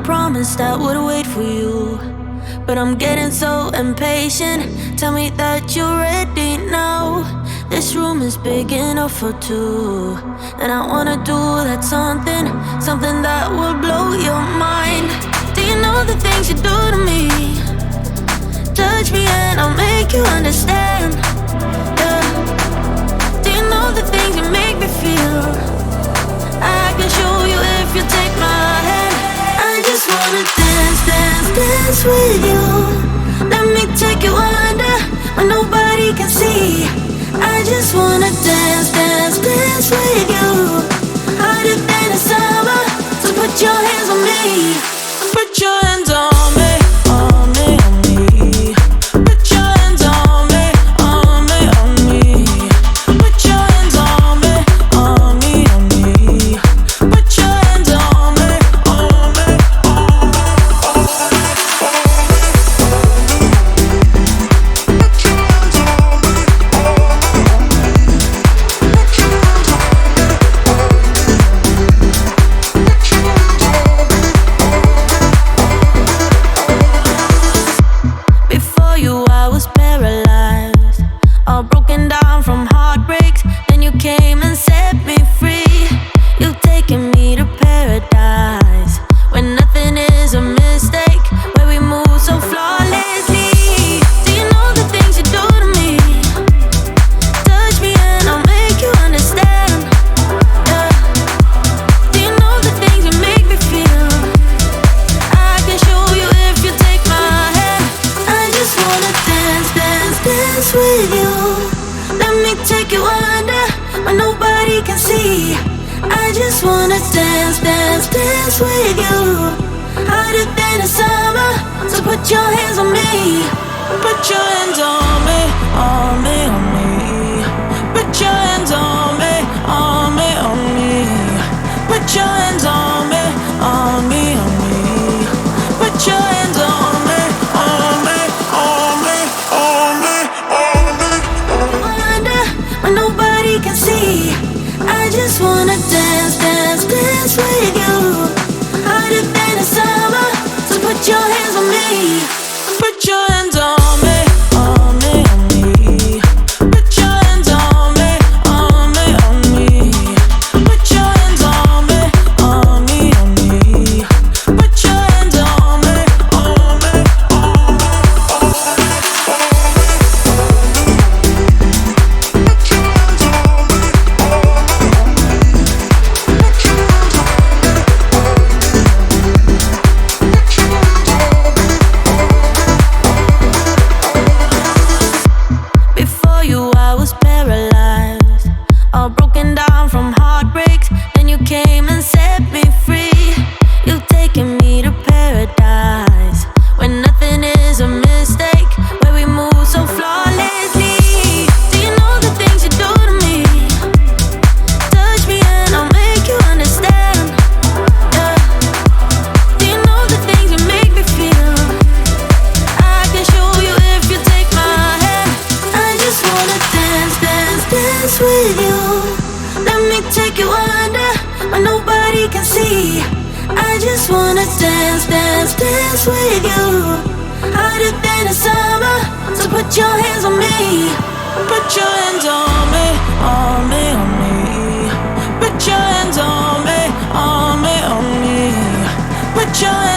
promised I would wait for you, but I'm getting so impatient. Tell me that you're ready now. This room is big enough for two, and I wanna do that something that will blow your mind. Do you know the things you do to me? Touch me and I'll make you understand. Yeah. Do you know the things you make me feel? I can show you if you take my hand. I just wanna dance, dance, dance with you. Let me take you under where nobody can see. I just wanna dance, dance, dance with you. Hotter than the summer, so put your hands on me. Put your hands on me, on me, on me. Put your hands on me, on me, on me. Put your hands on me, on me, on me. Put your hands on me, on me, on me, on me. Before you I was paralyzed, all broken down from heartbreaks. Then you came and set me free. You've taken me to paradise, where nothing is a mistake, where we move so flawlessly. Do you know the things you do to me? Touch me and I'll make you understand. Yeah. Do you know the things you make me feel? I can show you if you take my hand. I just wanna dance, dance, dance with you. Let me take you under where nobody can see. I just wanna dance, dance, dance with you. Hotter than the summer, so put your hands on me. Put your hands on me, on me, on me. Put your hands on me, on me, on me. Put your hands on me, on me, on me. Put your hands on me, on me, on me, on me, on me. Under where nobody can see. I just wanna dance, dance, dance with you. Hotter than the summer, so put your hands on me. Put your hands on me, on me, on me. Put your hands on me, on me, on me. Put your hands on me, on me, on me. Put your hands on me, on me, on me, on me, on me. Put your hands on me, on me, on me. Put your hands on me, put your hands on me, Before you I was paralyzed, all broken down from heartbreaks. Then you came and set me free. You've taken me to paradise, where nothing is a mistake, where we move so flawlessly. Do you know the things you do to me? Touch me and I'll make you understand. Yeah. Do you know the things you make me feel? I can show you if you take my hand. I just wanna dance, dance, dance with you. Let me take you under where nobody can see. I just wanna dance, dance, dance with you. Hotter than the summer, so put your hands on me. Put your hands on me, on me, on me. Put your hands on me, on me, on me. Put your hands